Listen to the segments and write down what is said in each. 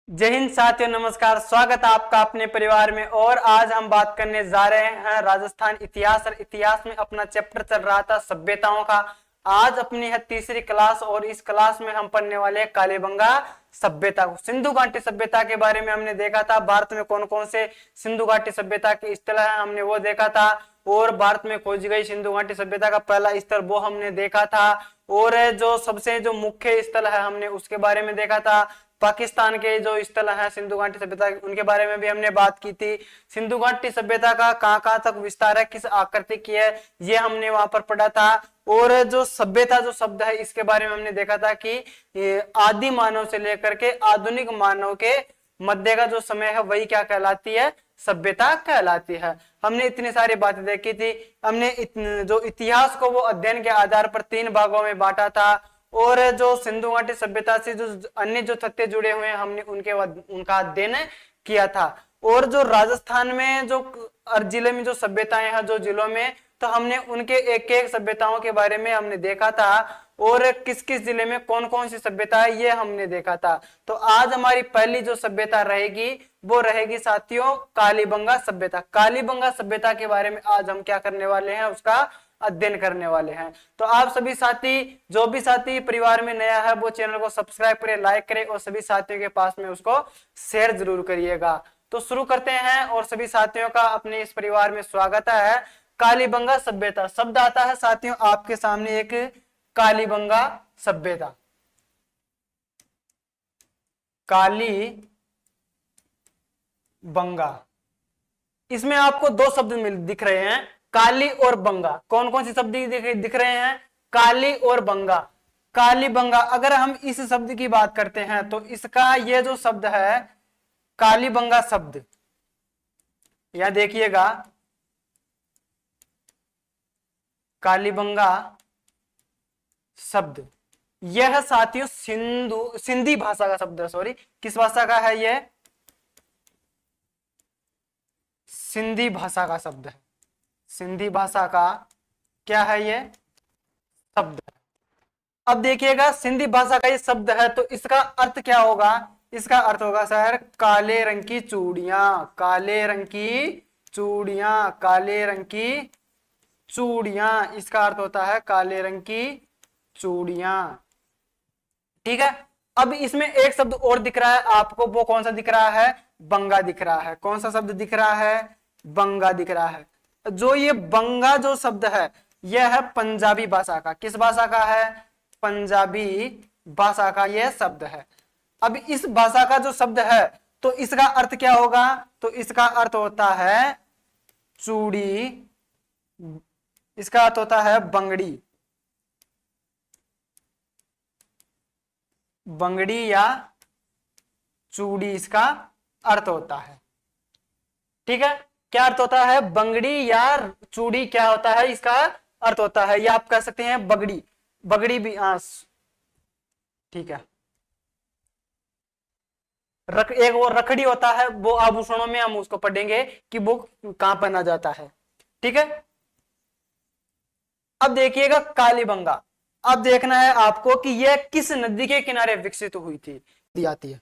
जय हिंद साथियों, नमस्कार। स्वागत है आपका अपने परिवार में। और आज हम बात करने जा रहे हैं राजस्थान इतिहास। और इतिहास में अपना चैप्टर चल रहा था सभ्यताओं का। आज अपनी है तीसरी क्लास और इस क्लास में हम पढ़ने वाले हैं कालीबंगा सभ्यता को। सिंधु घाटी सभ्यता के बारे में हमने देखा था। भारत में कौन कौन से सिंधु घाटी सभ्यता के स्थल है हमने वो देखा था। और भारत में खोजी गई सिंधु घाटी सभ्यता का पहला स्थल वो हमने देखा था। और जो सबसे जो मुख्य स्थल है हमने उसके बारे में देखा था। पाकिस्तान के जो स्थल है सिंधु घाटी सभ्यता उनके बारे में भी हमने बात की थी। सिंधु घाटी सभ्यता का कहां तक विस्तार है, किस आकृति की है, ये हमने वहां पर पढ़ा था। और जो सभ्यता जो शब्द है इसके बारे में हमने देखा था कि आदि मानव से लेकर के आधुनिक मानव के मध्य का जो समय है वही क्या कहलाती है, सभ्यता कहलाती है। हमने इतनी सारी बातें देखी थी। हमने जो इतिहास को वो अध्ययन के आधार पर 3 भागों में बांटा था। और जो सिंधु घाटी सभ्यता से जो अन्य जो तथ्य जुड़े हुए हैं हमने उनका अध्ययन किया था। और जो राजस्थान में जो जिले में जो सभ्यताएं हैं जो जिलों में, तो हमने उनके एक एक सभ्यताओं के बारे में हमने देखा था। और किस किस जिले में कौन कौन सी सभ्यता है ये हमने देखा था। तो आज हमारी पहली जो सभ्यता रहेगी वो रहेगी साथियों कालीबंगा सभ्यता। कालीबंगा सभ्यता के बारे में आज हम क्या करने वाले हैं, उसका अध्ययन करने वाले हैं। तो आप सभी साथी, जो भी साथी परिवार में नया है वो चैनल को सब्सक्राइब करें, लाइक करें और सभी साथियों के पास में उसको शेयर जरूर करिएगा। तो शुरू करते हैं और सभी साथियों का अपने इस परिवार में स्वागत है। कालीबंगा सभ्यता शब्द आता है साथियों आपके सामने, एक कालीबंगा सभ्यता। कालीबंगा, इसमें आपको 2 शब्द दिख रहे हैं, काली और बंगा। कौन कौन से शब्द दिख रहे हैं, काली और बंगा। कालीबंगा, अगर हम इस शब्द की बात करते हैं तो इसका ये जो शब्द है कालीबंगा शब्द, यहां देखिएगा, कालीबंगा शब्द यह साथियों सिंधी भाषा का शब्द है। सॉरी, किस भाषा का है, यह सिंधी भाषा का शब्द है। सिंधी भाषा का क्या है, ये शब्द है। अब देखिएगा, सिंधी भाषा का ये शब्द है तो इसका अर्थ क्या होगा, इसका अर्थ होगा सर काले रंग की चूड़ियां। काले रंग की चूड़ियां, काले रंग की चूड़ियां, इसका अर्थ होता है काले रंग की चूड़ियां। ठीक है। अब इसमें एक शब्द और दिख रहा है आपको, वो कौन सा दिख रहा है, बंगा दिख रहा है। कौन सा शब्द दिख रहा है, बंगा दिख रहा है। जो ये बंगा जो शब्द है यह है पंजाबी भाषा का। किस भाषा का है, पंजाबी भाषा का यह शब्द है। अब इस भाषा का जो शब्द है तो इसका अर्थ क्या होगा, तो इसका अर्थ होता है चूड़ी, इसका अर्थ होता है बंगड़ी। बंगड़ी या चूड़ी इसका अर्थ होता है। ठीक है, क्या अर्थ होता है, बंगड़ी या चूड़ी क्या होता है, इसका अर्थ होता है, या आप कह सकते हैं बगड़ी। बगड़ी भी, ठीक है। एक वो रखड़ी होता है, वो आभूषणों में हम उसको पढ़ेंगे कि वो कहां पहना जाता है। ठीक है। अब देखिएगा कालीबंगा, अब देखना है आपको कि यह किस नदी के किनारे विकसित हुई थी, दी आती है।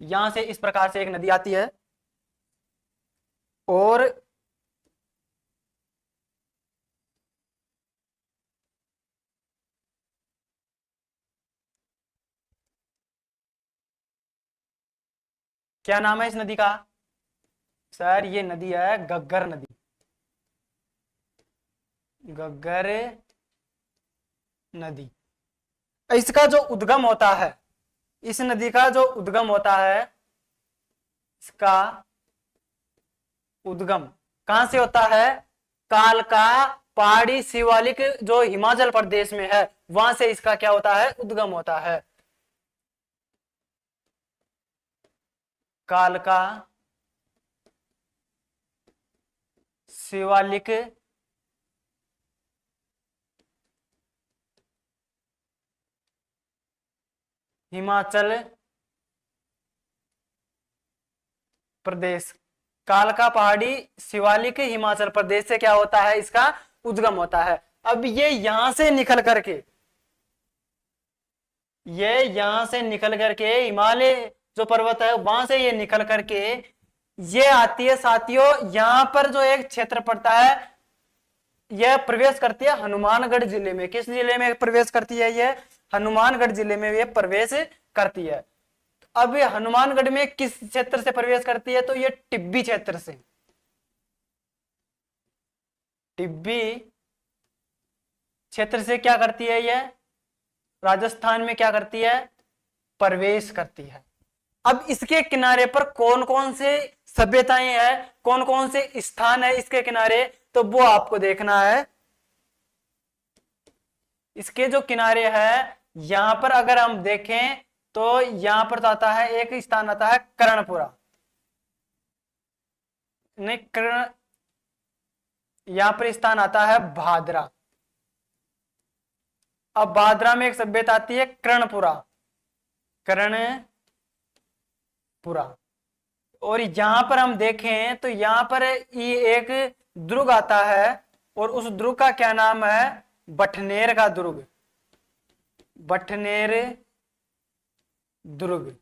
यहां से इस प्रकार से एक नदी आती है और क्या नाम है इस नदी का, सर ये नदी है घग्गर नदी। घग्गर नदी, इसका जो उद्गम होता है, इस नदी का जो उद्गम होता है, इसका उद्गम कहां से होता है, कालका पहाड़ी शिवालिक जो हिमाचल प्रदेश में है वहां से इसका क्या होता है, उद्गम होता है। कालका शिवालिक हिमाचल प्रदेश, कालका पहाड़ी शिवालिक हिमाचल प्रदेश से क्या होता है, इसका उद्गम होता है। अब ये यहां से निकल करके, ये यहां से निकल करके हिमालय जो पर्वत है वहां से ये निकल करके ये आती है साथियों, यहां पर जो एक क्षेत्र पड़ता है, यह प्रवेश करती है हनुमानगढ़ जिले में। किस जिले में प्रवेश करती है? ये हनुमानगढ़ जिले में ये प्रवेश करती है। अब ये हनुमानगढ़ में किस क्षेत्र से प्रवेश करती है? तो ये टिब्बी क्षेत्र से, टिब्बी क्षेत्र से क्या करती है? ये राजस्थान में क्या करती है? प्रवेश करती है। अब इसके किनारे पर कौन कौन से सभ्यताएं हैं, कौन कौन से स्थान है इसके किनारे, तो वो आपको देखना है। इसके जो किनारे है यहां पर अगर हम देखें तो यहां पर तो आता है, एक स्थान आता है कर्णपुरा, नहीं कर्ण, यहां पर स्थान आता है भादरा। अब भादरा में एक सभ्यता आती है कर्णपुरा, कर्णपुरा। और यहां पर हम देखें तो यहां पर ये एक दुर्ग आता है, और उस दुर्ग का क्या नाम है? बठनेर का दुर्ग, बठनेर दुर्ग,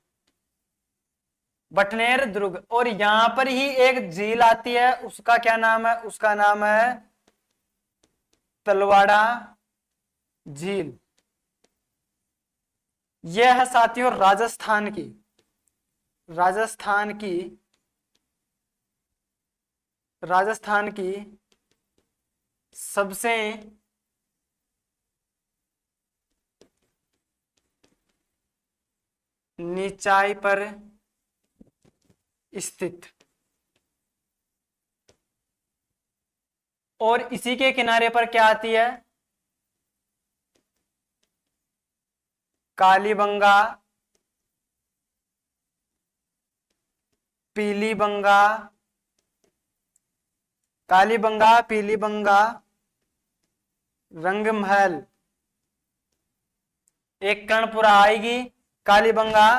बठनेर दुर्ग। और यहां पर ही एक झील आती है, उसका क्या नाम है? उसका नाम है तलवाड़ा झील। यह है साथियों राजस्थान की, राजस्थान की, राजस्थान की सबसे नीचाई पर स्थित, और इसी के किनारे पर क्या आती है? कालीबंगा, पीलीबंगा, कालीबंगा, पीलीबंगा, रंगमहल, एक कर्णपुरा आएगी, कालीबंगा,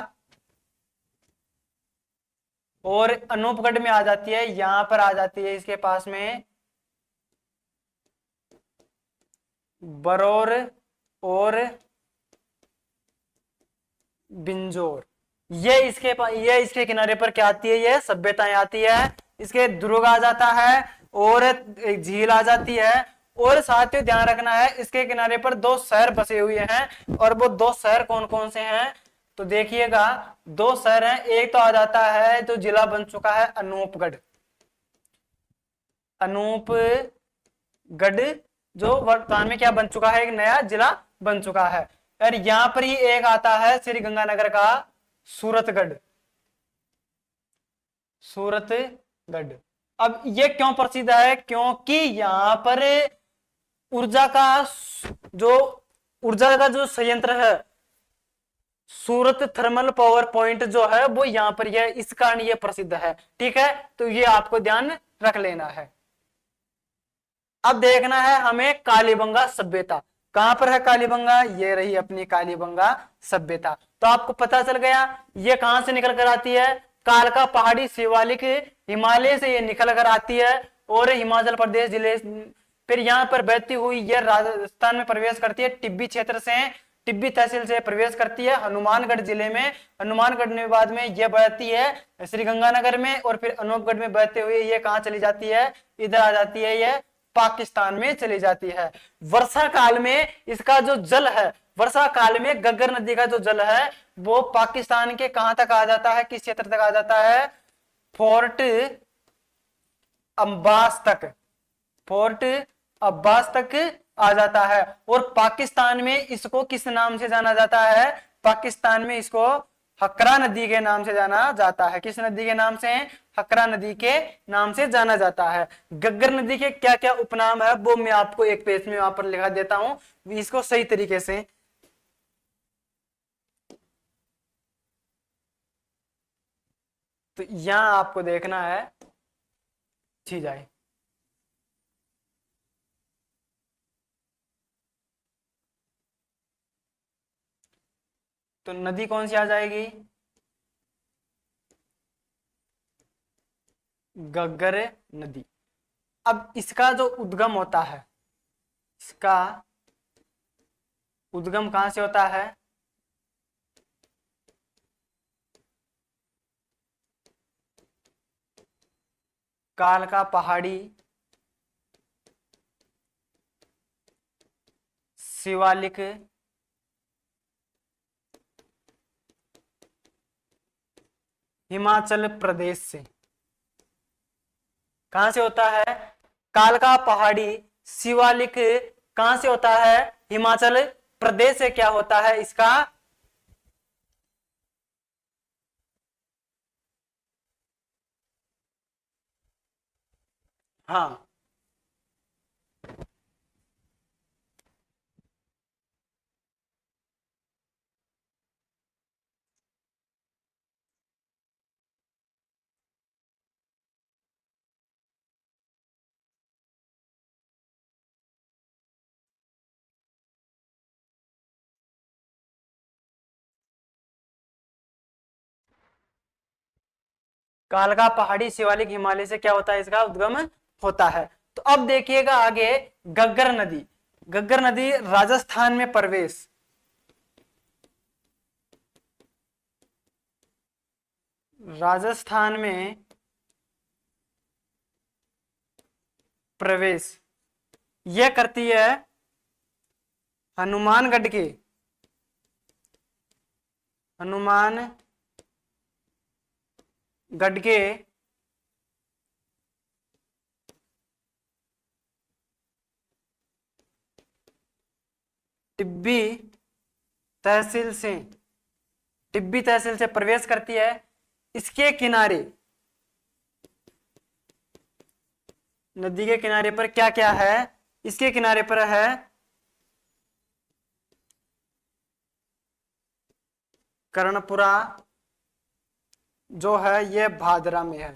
और अनूपगढ़ में आ जाती है, यहां पर आ जाती है इसके पास में बरौर और बिंजोर। ये इसके किनारे पर क्या आती है? ये सभ्यताएं आती है। इसके दुर्ग आ जाता है और एक झील आ जाती है। और साथियों ध्यान रखना है, इसके किनारे पर दो शहर बसे हुए हैं, और वो दो शहर कौन कौन से हैं? तो देखिएगा, दो शहर हैं। एक तो आ जाता है जो जिला बन चुका है अनूपगढ़, अनूपगढ़ जो वर्तमान में क्या बन चुका है? एक नया जिला बन चुका है। और यहां पर ही एक आता है श्री गंगानगर का सूरतगढ़, सूरतगढ़। अब ये क्यों प्रसिद्ध है? क्योंकि यहां पर ऊर्जा का जो ऊर्जा का जो संयंत्र है, सूरत थर्मल पावर पॉइंट जो है वो यहां पर यह इस कारण ये प्रसिद्ध है। ठीक है, तो ये आपको ध्यान रख लेना है। अब देखना है हमें कालीबंगा सभ्यता, कहां पर है कालीबंगा? ये रही अपनी कालीबंगा सभ्यता। तो आपको पता चल गया ये कहां से निकल कर आती है? कालका पहाड़ी शिवालिक हिमालय से ये निकल कर आती है, और हिमाचल प्रदेश जिले, फिर यहां पर बहती हुई ये राजस्थान में प्रवेश करती है, टिब्बी क्षेत्र से, टिब्बी तहसील से प्रवेश करती है हनुमानगढ़ जिले में। हनुमानगढ़ में बाद में यह बहती है श्री गंगानगर में, और फिर अनूपगढ़ में बहते हुए ये कहां चली जाती है? इधर आ जाती है, यह पाकिस्तान में चली जाती है। वर्षा काल में इसका जो जल है, वर्षा काल में गग्गर नदी का जो जल है वो पाकिस्तान के कहां तक आ जाता है? किस क्षेत्र तक आ जाता है? फोर्ट अब्बास तक, फोर्ट अब्बास तक आ जाता है। और पाकिस्तान में इसको किस नाम से जाना जाता है? पाकिस्तान में इसको हकरा नदी के नाम से जाना जाता है। किस नदी के नाम से? हकरा नदी के नाम से जाना जाता है। गग्गर नदी के क्या क्या उपनाम है वो मैं आपको एक पेज में वहां पर लिखा देता हूं, इसको सही तरीके से। तो यहां आपको देखना है, ठीक है। तो नदी कौन सी आ जाएगी? गग्गर नदी। अब इसका जो उद्गम होता है इसका उद्गम कहां से होता है? कालका पहाड़ी शिवालिक हिमाचल प्रदेश से। कहां से होता है? कालका पहाड़ी शिवालिक कहां से होता है? हिमाचल प्रदेश से क्या होता है इसका? हाँ, कालका पहाड़ी शिवालिक हिमालय से क्या होता है? इसका उद्गम होता है। तो अब देखिएगा आगे, गग्गर नदी। गग्गर नदी राजस्थान में प्रवेश, राजस्थान में प्रवेश यह करती है हनुमानगढ़ के, हनुमानगढ़ के टिब्बी तहसील से, टिब्बी तहसील से प्रवेश करती है। इसके किनारे, नदी के किनारे पर क्या क्या है? इसके किनारे पर है कर्णपुरा, जो है यह भादरा में है।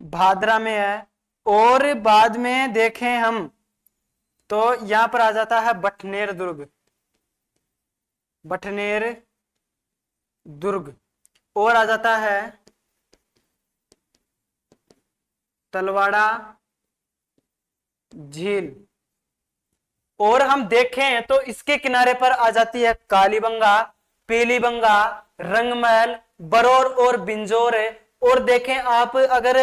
भादरा में है। और बाद में देखें हम तो यहां पर आ जाता है बठनेर दुर्ग, बठनेर दुर्ग। और आ जाता है तलवाड़ा झील। और हम देखें तो इसके किनारे पर आ जाती है कालीबंगा, पीलीबंगा, रंगमहल, बरौर और बिंजोर। और देखें आप अगर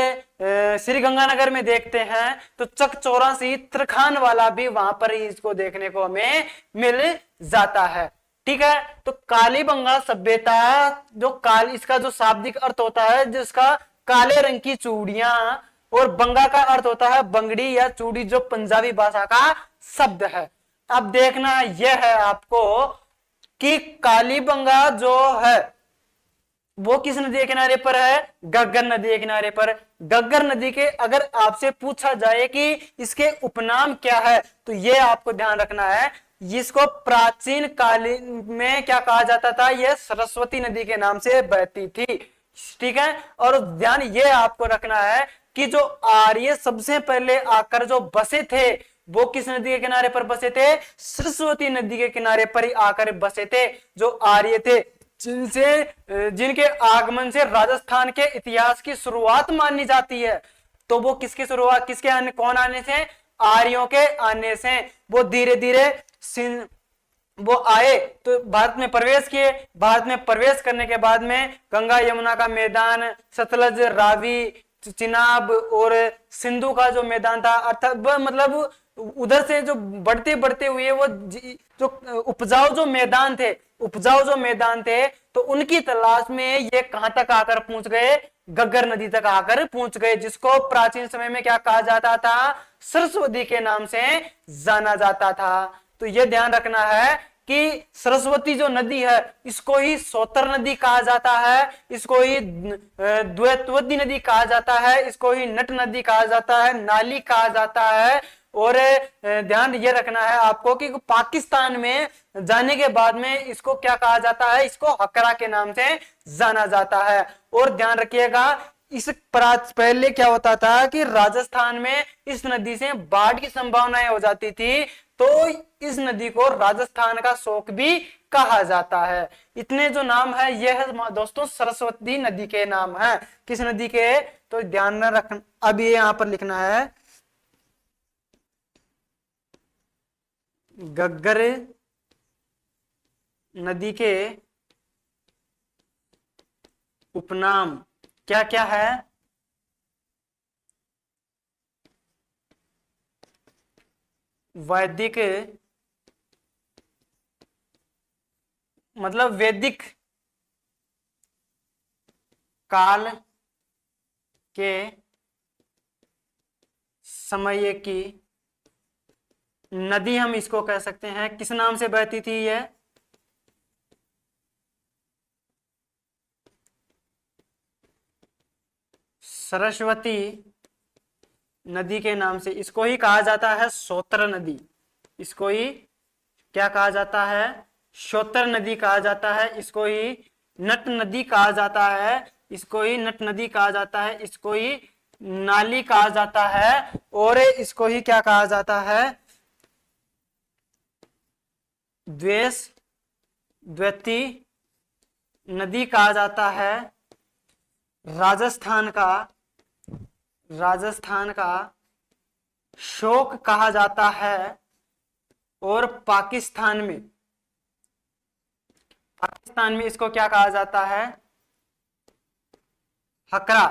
श्री गंगानगर में देखते हैं तो चकचौरासी तरखान वाला भी वहां पर ही इसको देखने को हमें मिल जाता है। ठीक है, तो कालीबंगा सभ्यता, जो काल, इसका जो शाब्दिक अर्थ होता है जिसका काले रंग की चूड़ियां, और बंगा का अर्थ होता है बंगड़ी या चूड़ी, जो पंजाबी भाषा का शब्द है। अब देखना यह है आपको कि कालीबंगा जो है वो किस नदी के किनारे पर है? गग्गर नदी के किनारे पर। गग्गर नदी के अगर आपसे पूछा जाए कि इसके उपनाम क्या है तो ये आपको ध्यान रखना है, इसको प्राचीन कालीन में क्या कहा जाता था? यह सरस्वती नदी के नाम से बहती थी। ठीक है, और ध्यान ये आपको रखना है कि जो आर्य सबसे पहले आकर जो बसे थे वो किस नदी के किनारे पर बसे थे? सरस्वती नदी के किनारे पर ही आकर बसे थे जो आर्य थे, जिनके आगमन से राजस्थान के इतिहास की शुरुआत मानी जाती है। तो वो किसकी शुरुआत, किसके आने, कौन आने से? आर्यों के आने से। वो धीरे धीरे वो आए तो भारत में प्रवेश किए। भारत में प्रवेश करने के बाद में गंगा यमुना का मैदान, सतलज, रावी, चिनाब और सिंधु का जो मैदान था, अर्थात मतलब उधर से जो बढ़ते बढ़ते हुए वो जो उपजाऊ जो मैदान थे तो उनकी तलाश में ये कहां तक आकर पहुंच गए? गग्गर नदी तक आकर पहुंच गए, जिसको प्राचीन समय में क्या कहा जाता था? सरस्वती के नाम से जाना जाता था। तो ये ध्यान रखना है कि सरस्वती जो नदी है इसको ही सोतर नदी कहा जाता है, इसको ही द्वैतवती नदी कहा जाता है, इसको ही नट नदी कहा जाता है, नाली कहा जाता है। और ध्यान ये रखना है आपको कि पाकिस्तान में जाने के बाद में इसको क्या कहा जाता है? इसको हकरा के नाम से जाना जाता है। और ध्यान रखिएगा, इस पहले क्या होता था कि राजस्थान में इस नदी से बाढ़ की संभावनाएं हो जाती थी, तो इस नदी को राजस्थान का शोक भी कहा जाता है। इतने जो नाम है यह दोस्तों सरस्वती नदी के नाम है। किस नदी के? तो ध्यान में रखना, अब ये यहां पर लिखना है घग्गर नदी के उपनाम क्या क्या है? वैदिक मतलब वैदिक काल के समय की नदी हम इसको कह सकते हैं। किस नाम से बहती थी यह? सरस्वती नदी के नाम से। इसको ही कहा जाता है सोत्र नदी। इसको ही क्या कहा जाता है? सोत्र नदी कहा जाता है। इसको ही नट नदी कहा जाता है। इसको ही नट नदी कहा जाता है। इसको ही नाली कहा जाता है। और इसको ही क्या कहा जाता है? द्वेष द्वैती नदी कहा जाता है। राजस्थान का शोक कहा जाता है। और पाकिस्तान में इसको क्या कहा जाता है? हकरा।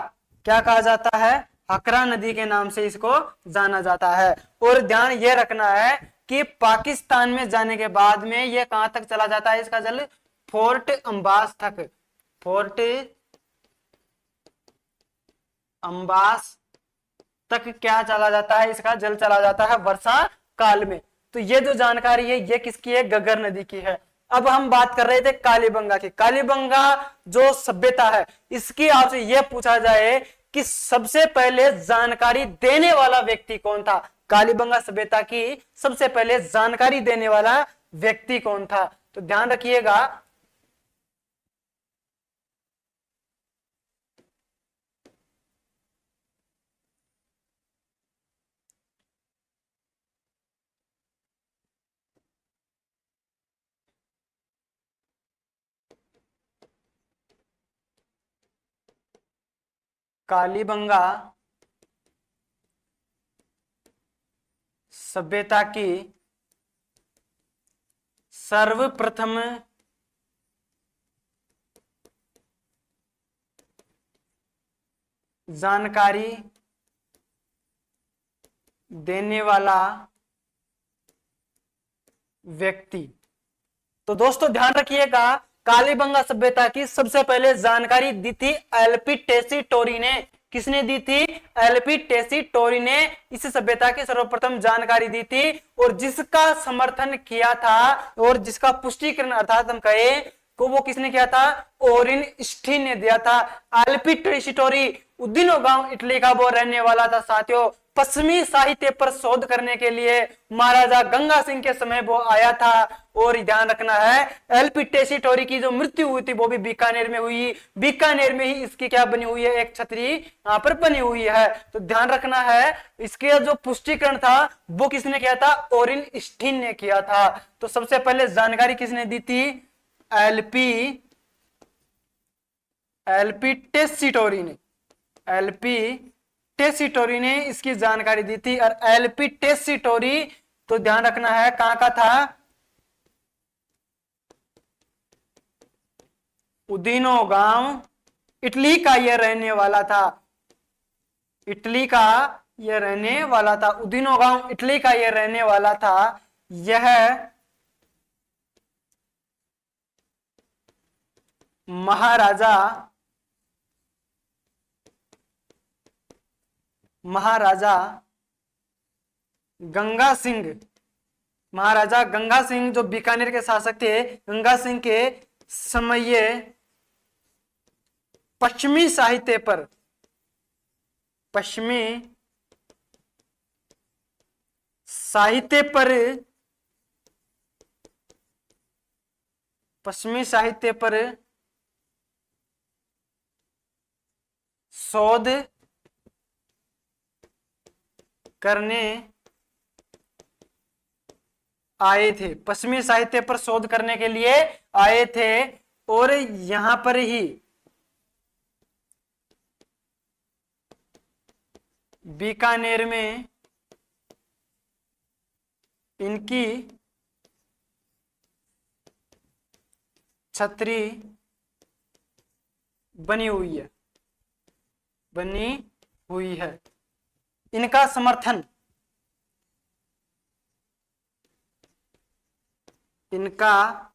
क्या कहा जाता है? हकरा नदी के नाम से इसको जाना जाता है। और ध्यान यह रखना है कि पाकिस्तान में जाने के बाद में यह कहां तक चला जाता है इसका जल? फोर्ट अंबास तक। फोर्ट अंबास तक क्या चला जाता है? इसका जल चला जाता है वर्षा काल में। तो ये जो जानकारी है ये किसकी है? घग्गर नदी की है। अब हम बात कर रहे थे कालीबंगा की। कालीबंगा जो सभ्यता है इसकी आपसे यह पूछा जाए कि सबसे पहले जानकारी देने वाला व्यक्ति कौन था? कालीबंगा सभ्यता की सबसे पहले जानकारी देने वाला व्यक्ति कौन था? तो ध्यान रखिएगा, कालीबंगा सभ्यता की सर्वप्रथम जानकारी देने वाला व्यक्ति। तो दोस्तों ध्यान रखिएगा, कालीबंगा सभ्यता की सबसे पहले जानकारी दी थी एलपी टेसीटोरी ने। किसने दी थी? एलपी टेसीटोरी ने इस सभ्यता की सर्वप्रथम जानकारी दी थी। और जिसका समर्थन किया था और जिसका पुष्टिकरण अर्थात हम कहे को वो किसने किया था? ओरिन स्टीन ने दिया था। एलपी टेसीटोरी उदिनो गांव इटली का वो रहने वाला था साथियों। पश्चिमी साहित्य पर शोध करने के लिए महाराजा गंगा सिंह के समय वो आया था। और ध्यान रखना है एलपी टेसीटोरी की जो मृत्यु हुई थी वो भी बीकानेर में हुई। बीकानेर में ही इसकी क्या बनी हुई है? एक छतरी यहां पर बनी हुई है। तो ध्यान रखना है इसके जो पुष्टिकरण था वो किसने किया था? ओरिन स्टीन ने किया था। तो सबसे पहले जानकारी किसने दी थी? एलपी एलपी टेसीटोरी ने। एलपी टेसीटोरी ने इसकी जानकारी दी थी। और एलपी टेसीटोरी तो ध्यान रखना है कहां का था? उदिनो गांव इटली का यह रहने वाला था। इटली का यह रहने वाला था। उदिनो गांव इटली का यह रहने वाला था। यह महाराजा गंगा सिंह महाराजा गंगा सिंह जो बीकानेर के शासक थे, गंगा सिंह के समय पश्चिमी साहित्य पर शोध करने आए थे, पश्चिमी साहित्य पर शोध करने के लिए आए थे। और यहां पर ही बीकानेर में इनकी छतरी बनी हुई है, बनी हुई है। इनका समर्थन, इनका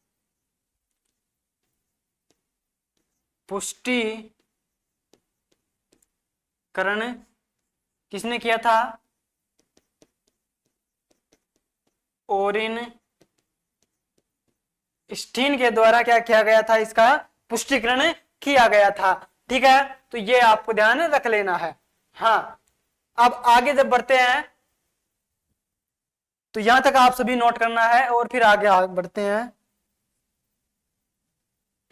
पुष्टिकरण किसने किया था? ओरिन स्टीन के द्वारा क्या किया गया था? इसका पुष्टिकरण किया गया था। ठीक है, तो ये आपको ध्यान रख लेना है। हाँ, अब आगे जब बढ़ते हैं तो यहां तक आप सभी नोट करना है और फिर आगे बढ़ते हैं।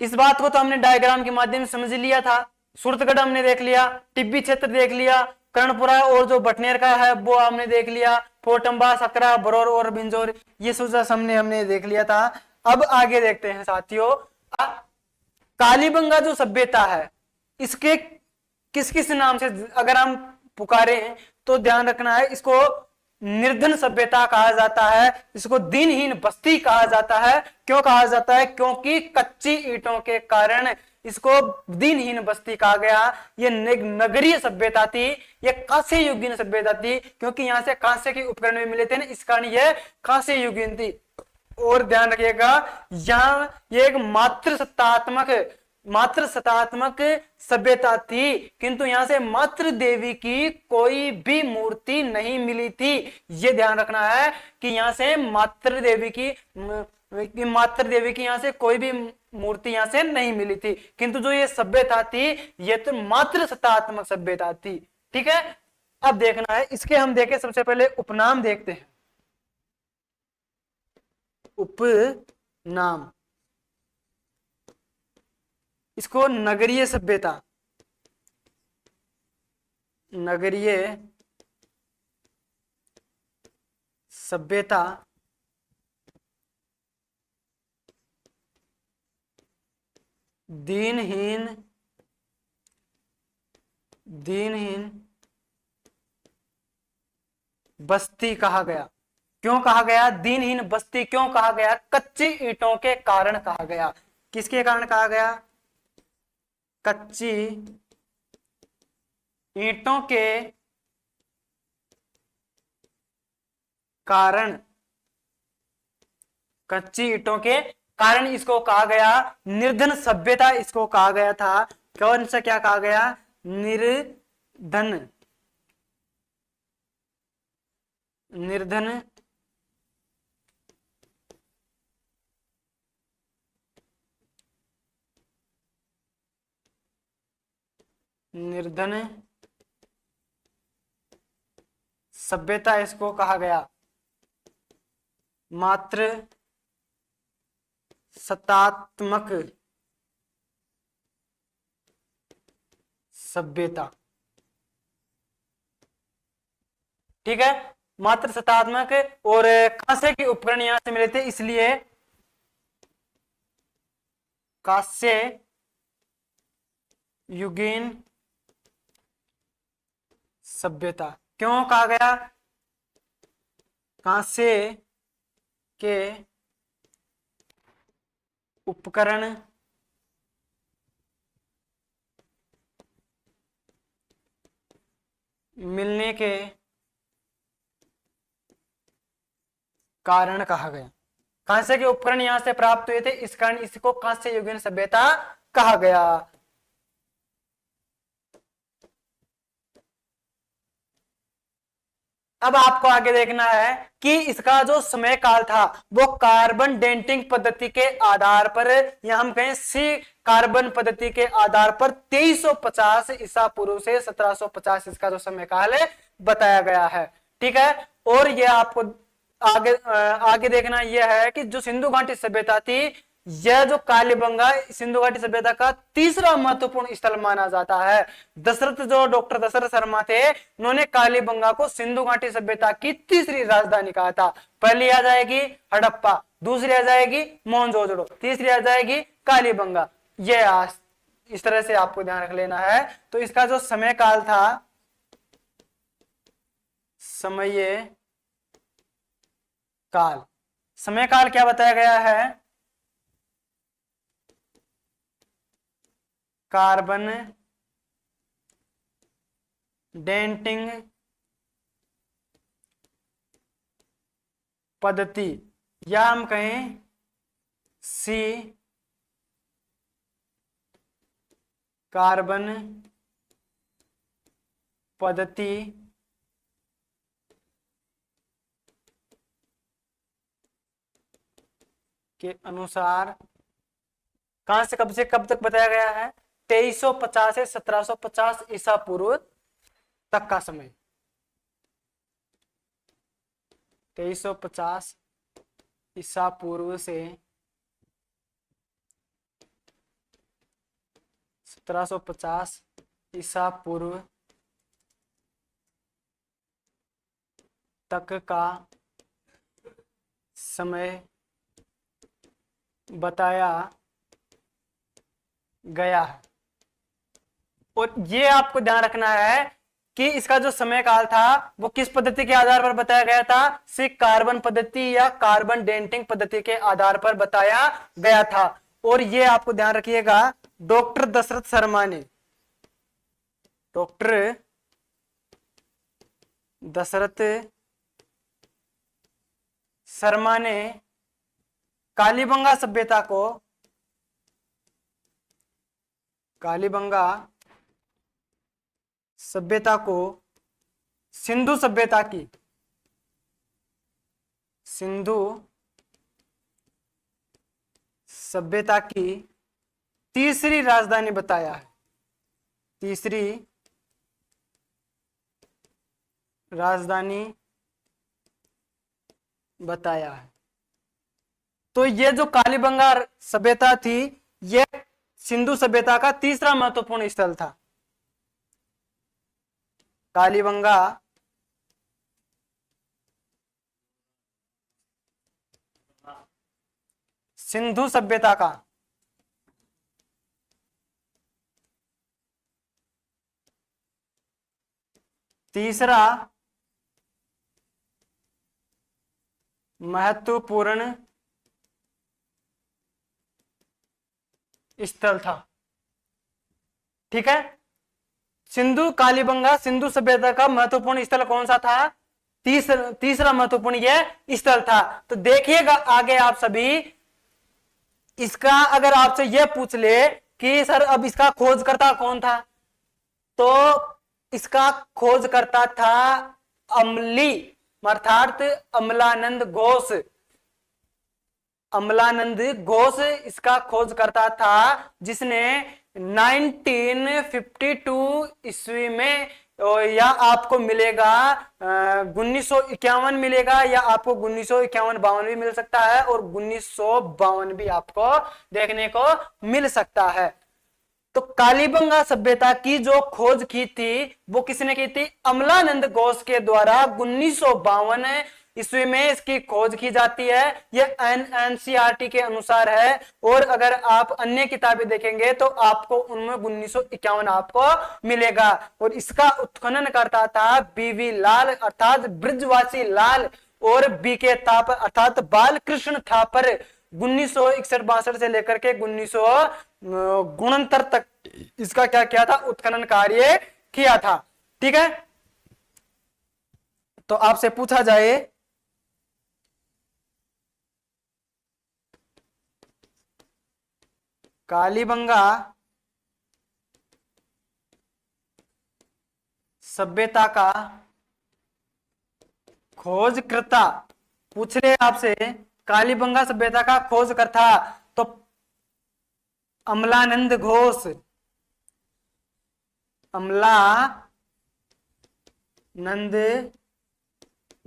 इस बात को तो हमने डायग्राम के माध्यम से समझ लिया था। सूरतगढ़ हमने देख लिया, टिब्बी क्षेत्र देख लिया, कर्णपुरा और जो बटनेर का है वो हमने देख लिया, फोटंबा, सकरा, बरौर और बिंजोर, ये सूजा हमने देख लिया था। अब आगे देखते हैं साथियों, कालीबंगा जो सभ्यता है इसके किस किस नाम से अगर हम पुकारे हैं तो ध्यान रखना है, इसको निर्धन सभ्यता कहा जाता है, इसको दिनहीन बस्ती कहा जाता है। क्यों कहा जाता है? क्योंकि कच्ची ईंटों के कारण इसको दिनहीन बस्ती कहा गया। ये नगरीय सभ्यता थी, ये कांस्य युगीन सभ्यता थी, क्योंकि यहां से कांस्य के उपकरण भी मिले थे ना, इस कारण ये कांस्य युगीन थी। और ध्यान रखिएगा, यहां ये एक मातृ सत्तात्मक सभ्यता थी, किंतु यहां से मातृ देवी की कोई भी मूर्ति नहीं मिली थी। ये ध्यान रखना है कि यहां से मातृ देवी की यहां से कोई भी मूर्ति यहां से नहीं मिली थी, किंतु जो ये सभ्यता थी ये तो मातृ सत्तात्मक सभ्यता थी। ठीक है, अब देखना है इसके, हम देखें सबसे पहले उपनाम देखते हैं। उपनाम, इसको नगरीय सभ्यता, नगरीय सभ्यता, दीनहीन बस्ती कहा गया। क्यों कहा गया दीनहीन बस्ती? क्यों कहा गया? कच्ची ईंटों के कारण कहा गया। किसके कारण कहा गया? कच्ची ईंटों के कारण, कच्ची ईंटों के कारण इसको कहा गया निर्धन सभ्यता, इसको कहा गया था। कौन सा क्या कहा गया? निर्धन, निर्धन निर्धन सभ्यता इसको कहा गया। मात्र सत्तात्मक सभ्यता। ठीक है, मात्र सत्तात्मक, और कांस्य के उपकरण यहां से मिले थे, इसलिए कांस्य युगीन सभ्यता। क्यों कहा गया? कांस्य के उपकरण मिलने के कारण कहा गया। कांस्य के उपकरण यहां से प्राप्त हुए थे, इस कारण इसको कांस्य युगीन सभ्यता कहा गया। अब आपको आगे देखना है कि इसका जो समय काल था वो कार्बन डेटिंग पद्धति के आधार पर, या हम कहें सी कार्बन पद्धति के आधार पर 2350 ईसा पूर्व से 1750 इसका जो समय काल है बताया गया है। ठीक है, और ये आपको आगे देखना यह है कि जो सिंधु घाटी सभ्यता थी यह जो कालीबंगा सिंधु घाटी सभ्यता का तीसरा महत्वपूर्ण स्थल माना जाता है। दशरथ जो डॉक्टर दशरथ शर्मा थे, उन्होंने कालीबंगा को सिंधु घाटी सभ्यता की तीसरी राजधानी कहा था। पहली आ जाएगी हड़प्पा, दूसरी आ जाएगी मोहनजोदड़ो, तीसरी आ जाएगी कालीबंगा। यह इस तरह से आपको ध्यान रख लेना है। तो इसका जो समय काल था, समय काल, समय काल क्या बताया गया है? कार्बन डेटिंग पद्धति, या हम कहें सी कार्बन पद्धति के अनुसार कहां से कब तक बताया गया है? 2350 से 1750 ईसा पूर्व तक का समय। 2350 ईसा पूर्व से 1750 ईसा पूर्व तक का समय बताया गया है। और ये आपको ध्यान रखना है कि इसका जो समय काल था वो किस पद्धति के आधार पर बताया गया था? सिर्फ कार्बन पद्धति या कार्बन डेटिंग पद्धति के आधार पर बताया गया था। और ये आपको ध्यान रखिएगा, डॉक्टर दशरथ शर्मा ने, डॉक्टर दशरथ शर्मा ने कालीबंगा सभ्यता को, कालीबंगा सभ्यता को सिंधु सभ्यता की, सिंधु सभ्यता की तीसरी राजधानी बताया है। तीसरी राजधानी बताया है। तो ये जो कालीबंगा सभ्यता थी, यह सिंधु सभ्यता का तीसरा महत्वपूर्ण स्थल था। कालीबंगा सिंधु सभ्यता का तीसरा महत्वपूर्ण स्थल था। ठीक है, सिंधु कालीबंगा सिंधु सभ्यता का महत्वपूर्ण स्थल कौन सा था? तीसरा महत्वपूर्ण यह स्थल था। तो देखिएगा आगे आप सभी, इसका अगर आपसे यह पूछ ले कि सर अब इसका खोजकर्ता कौन था, तो इसका खोजकर्ता था अमली, अर्थात अमलानंद घोष। अमलानंद घोष इसका खोज करता था, जिसने 1952 ईस्वी में, या आपको मिलेगा 1951 मिलेगा, या आपको 1951-52 भी मिल सकता है, और 1952 भी आपको देखने को मिल सकता है। तो कालीबंगा सभ्यता की जो खोज की थी वो किसने की थी? अमलानंद घोष के द्वारा 1952 ईस्वी में इसकी खोज की जाती है। यह एनसीईआरटी के अनुसार है, और अगर आप अन्य किताबें देखेंगे तो आपको उनमें 1951 आपको मिलेगा। और इसका उत्खनन करता था बीवी लाल अर्थात ब्रिजवासी लाल, और बीके थापर अर्थात बालकृष्ण थापर। 1961-62 से लेकर के 1969 तक इसका क्या किया था? उत्खनन कार्य किया था। ठीक है, तो आपसे पूछा जाए कालीबंगा सभ्यता का खोजकर्ता, पूछ रहे आपसे कालीबंगा सभ्यता का खोजकर्ता, तो अमलानंद घोष, अमलानंद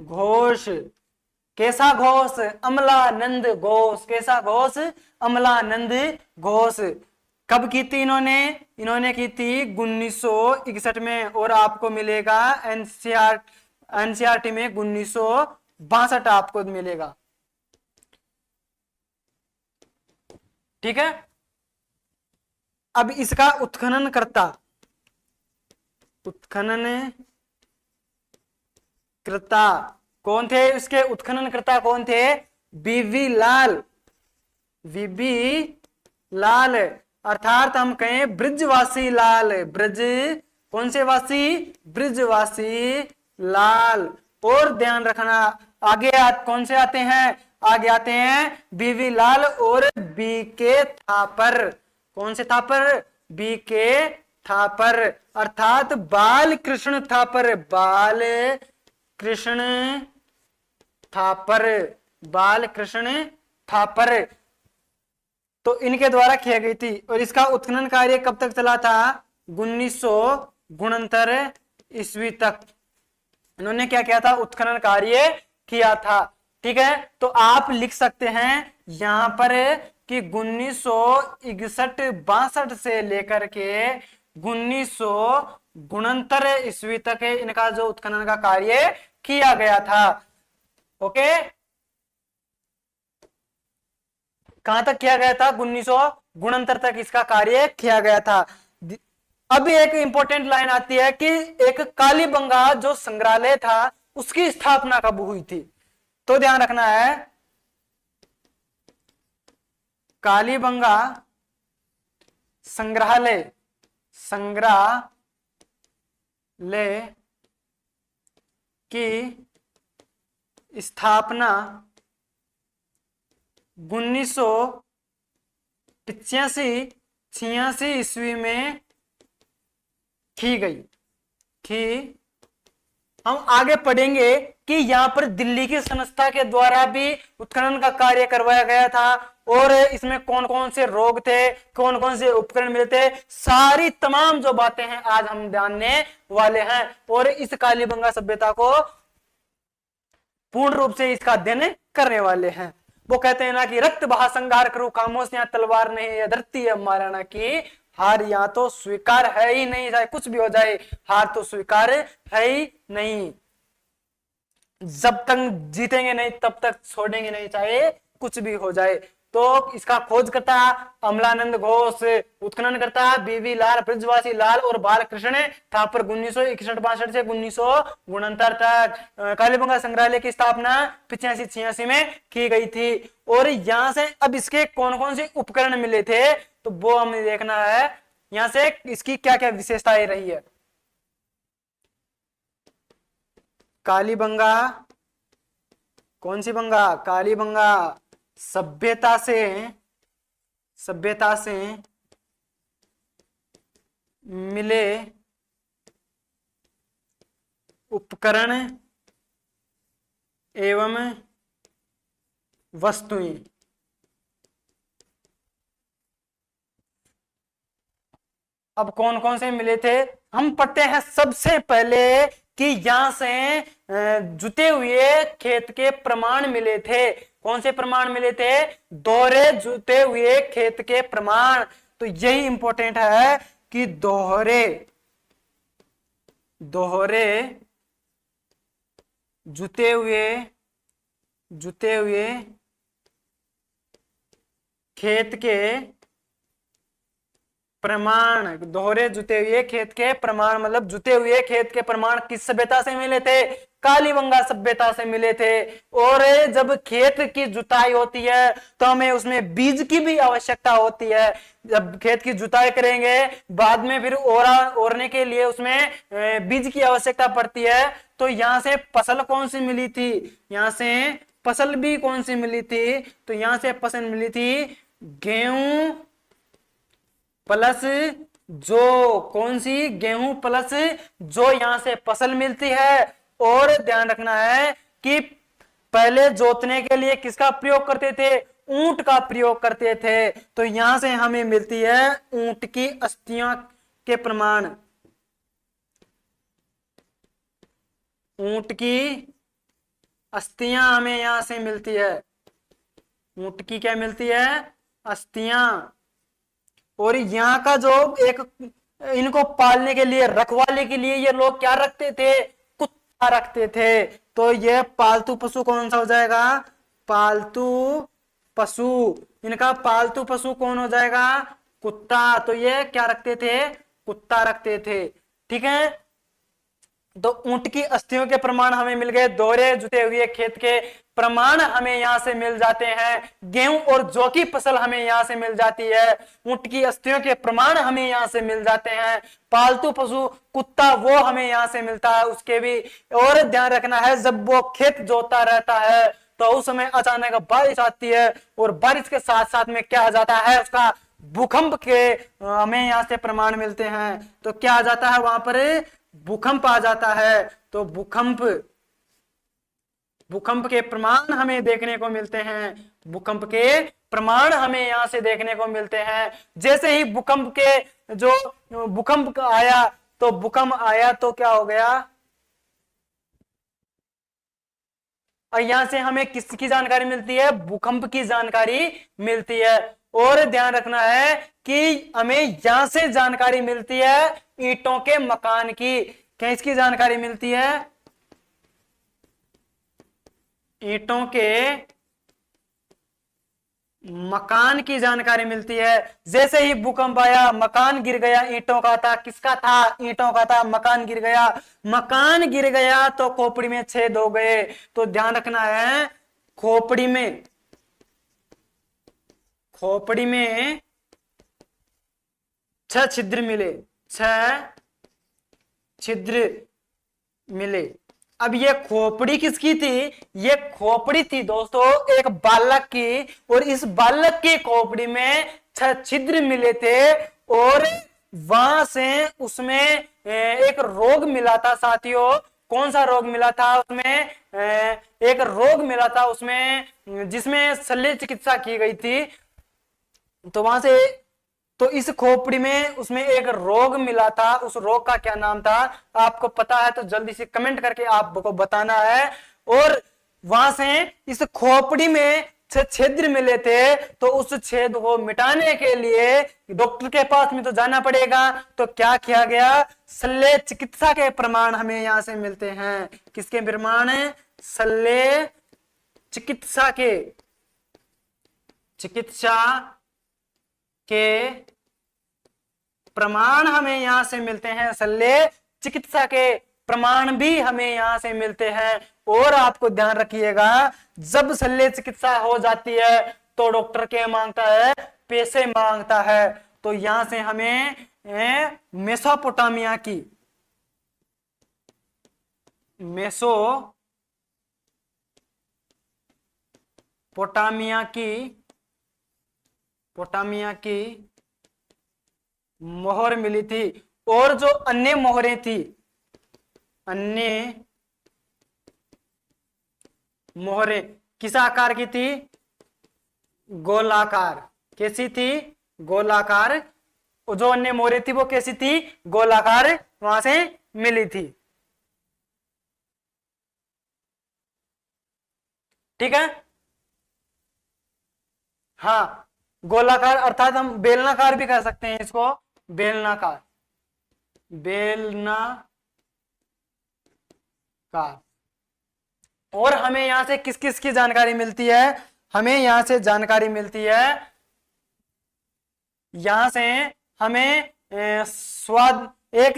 घोष कैसा घोष? अमलानंद घोष। कैसा घोष? अमलानंद घोष। कब की थी इन्होंने? इन्होंने की थी 1961 में, और आपको मिलेगा एनसीईआरटी में 1962 आपको मिलेगा। ठीक है। अब इसका उत्खनन करता कौन थे? इसके उत्खनन करता कौन थे? बीवी लाल, अर्थात हम कहें ब्रिजवासी लाल। ब्रिज कौन से वासी? ब्रिजवासी लाल। और ध्यान रखना, आगे कौन से आते हैं? आगे आते हैं बीवी लाल और बी के थापर। कौन से थापर? बी के थापर, अर्थात बाल कृष्ण थापर। बाल कृष्ण थापर, बाल कृष्ण थापर, तो इनके द्वारा किया गई थी। और इसका उत्खनन कार्य कब तक चला था? 1969 ईस्वी तक इन्होंने क्या किया था? उत्खनन कार्य किया था। ठीक है, तो आप लिख सकते हैं यहां पर कि 1961-62 से लेकर के 1969 ईस्वी तक इनका जो उत्खनन का कार्य किया गया था। ओके, कहां तक किया गया था? 1969 तक इसका कार्य किया गया था। अब एक इंपॉर्टेंट लाइन आती है कि एक कालीबंगा जो संग्रहालय था उसकी स्थापना कब हुई थी? तो ध्यान रखना है, कालीबंगा संग्रहालय की स्थापना 1985-86 ईस्वी में की गई थी। हम आगे पढ़ेंगे कि यहां पर दिल्ली की संस्था के द्वारा भी उत्खनन का कार्य करवाया गया था, और इसमें कौन कौन से रोग थे, कौन कौन से उपकरण मिलते, सारी तमाम जो बातें हैं आज हम जानने वाले हैं। और इस कालीबंगा सभ्यता को पूर्ण रूप से इसका अध्ययन करने वाले हैं। वो कहते हैं ना कि रक्त बहा संघार करूं, खामोश यहाँ तलवार नहीं, यह धरती है महाराणा की, हार यहाँ तो स्वीकार है ही नहीं, चाहे कुछ भी हो जाए हार तो स्वीकार है ही नहीं। जब तक जीतेंगे नहीं तब तक छोड़ेंगे नहीं, चाहे कुछ भी हो जाए। तो इसका खोज करता अमलानंद घोष, उत्खनन करता बीवी लाल, ब्रजवासी लाल और बालकृष्ण थापर 1961-62 से 1969 तक। कालीबंगा संग्रहालय की स्थापना 85-86 में की गई थी। और यहां से अब इसके कौन कौन से उपकरण मिले थे तो वो हमें देखना है, यहां से इसकी क्या क्या विशेषताएं रही है। कालीबंगा, कौन सी बंगा? कालीबंगा सभ्यता से मिले उपकरण एवं वस्तुएं। अब कौन कौन से मिले थे हम पढ़ते हैं। सबसे पहले कि यहां से जुते हुए खेत के प्रमाण मिले थे। कौन से प्रमाण मिले थे? दोहरे जुते हुए खेत के प्रमाण। तो यही इंपॉर्टेंट है कि दोहरे जुते हुए खेत के प्रमाण। दोहरे जुते हुए खेत के प्रमाण मतलब जुते हुए खेत के प्रमाण किस सभ्यता से मिले थे? कालीबंगा सभ्यता से मिले थे। और जब खेत की जुताई होती है तो हमें उसमें बीज की भी आवश्यकता होती है। जब खेत की जुताई करेंगे बाद में फिर ओरने के लिए उसमें बीज की आवश्यकता पड़ती है। तो यहां से फसल कौन सी मिली थी? यहां से फसल भी कौन सी मिली थी? तो यहां से फसल मिली थी गेहूं प्लस जौ। कौन सी? गेहूं प्लस जौ, यहां से फसल मिलती है। और ध्यान रखना है कि पहले जोतने के लिए किसका प्रयोग करते थे? ऊंट का प्रयोग करते थे। तो यहां से हमें मिलती है ऊंट की अस्थियां के प्रमाण। ऊंट की अस्थियां हमें यहां से मिलती है। ऊंट की क्या मिलती है? अस्थियां। और यहाँ का जो एक, इनको पालने के लिए, रखवाले के लिए ये लोग क्या रखते थे? कुत्ता रखते थे। तो ये पालतू पशु कौन सा हो जाएगा? पालतू पशु। इनका पालतू पशु कौन हो जाएगा? कुत्ता। तो ये क्या रखते थे? कुत्ता रखते थे। ठीक है। तो ऊंट की अस्थियों के प्रमाण हमें मिल गए, दोहरे जुते हुए खेत के प्रमाण हमें यहां से मिल जाते हैं, गेहूं और जौ की फसल हमें यहां से मिल जाती है, ऊंट की अस्थियों के प्रमाण हमें यहां से मिल जाते हैं, पालतू पशु कुत्ता वो हमें यहां से मिलता है उसके भी। और ध्यान रखना है, जब वो खेत जोता रहता है तो उस समय अचानक बारिश आती है, और बारिश के साथ साथ में क्या आ जाता है? उसका भूकंप के हमें यहां से प्रमाण मिलते हैं। तो क्या आ जाता है वहां पर? भूकंप आ जाता है। तो भूकंप के प्रमाण हमें देखने को मिलते हैं। भूकंप के प्रमाण हमें यहां से देखने को मिलते हैं। जैसे ही भूकंप के जो भूकंप आया, तो भूकंप आया तो क्या हो गया? और यहां से हमें किसकी जानकारी मिलती है? भूकंप की जानकारी मिलती है। और ध्यान रखना है कि हमें यहां से जानकारी मिलती है ईंटों के मकान की। क्या इसकी जानकारी मिलती है? ईंटों के मकान की जानकारी मिलती है। जैसे ही भूकंप आया, मकान गिर गया, ईंटों का था। किसका था? ईंटों का था। मकान गिर गया, मकान गिर गया तो खोपड़ी में छेद हो गए। तो ध्यान रखना है, खोपड़ी में 6 छिद्र मिले, 6 छिद्र मिले। अब ये खोपड़ी किसकी थी? ये खोपड़ी थी दोस्तों एक बालक की, और इस बालक की खोपड़ी में 6 छिद्र मिले थे, और वहां से उसमें एक रोग मिला था साथियों। कौन सा रोग मिला था उसमें? एक रोग मिला था उसमें जिसमें शल्य चिकित्सा की गई थी। तो वहां से, तो इस खोपड़ी में उसमें एक रोग मिला था, उस रोग का क्या नाम था? आपको पता है तो जल्दी से कमेंट करके आपको बताना है। और वहां से इस खोपड़ी में छिद्र मिले थे, तो उस छेद को मिटाने के लिए डॉक्टर के पास में तो जाना पड़ेगा। तो क्या किया गया? शल्य चिकित्सा के प्रमाण हमें यहां से मिलते हैं। किसके प्रमाण? शल्य चिकित्सा के प्रमाण हमें यहां से मिलते हैं। शल्य चिकित्सा के प्रमाण भी हमें यहां से मिलते हैं। और आपको ध्यान रखिएगा, जब शल्य चिकित्सा हो जाती है तो डॉक्टर क्या मांगता है? पैसे मांगता है। तो यहां से हमें मेसोपोटामिया की मोहर मिली थी। और जो अन्य मोहरें थी, अन्य मोहरें किस आकार की थी? गोलाकार। कैसी थी? गोलाकार। जो अन्य मोहरें थी वो कैसी थी? गोलाकार वहां से मिली थी। ठीक है। हाँ, गोलाकार अर्थात हम बेलनाकार भी कह सकते हैं इसको, बेलनाकार। और हमें यहां से किस किस की जानकारी मिलती है? हमें यहां से जानकारी मिलती है, यहां से हमें स्वाद एक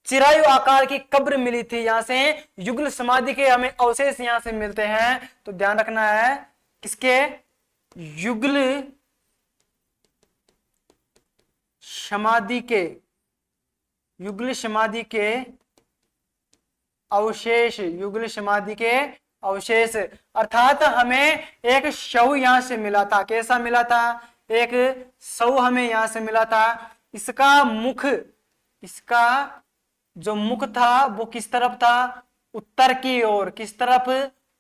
चिरायु आकार की कब्र मिली थी। यहां से युगल समाधि के हमें अवशेष यहां से मिलते हैं। तो ध्यान रखना है, किसके? युगल समाधि के अवशेष, युगल समाधि के अवशेष। अर्थात हमें एक शव यहां से मिला था। कैसा मिला था? एक शव हमें यहां से मिला था। इसका जो मुख था वो किस तरफ था? उत्तर की ओर। किस तरफ?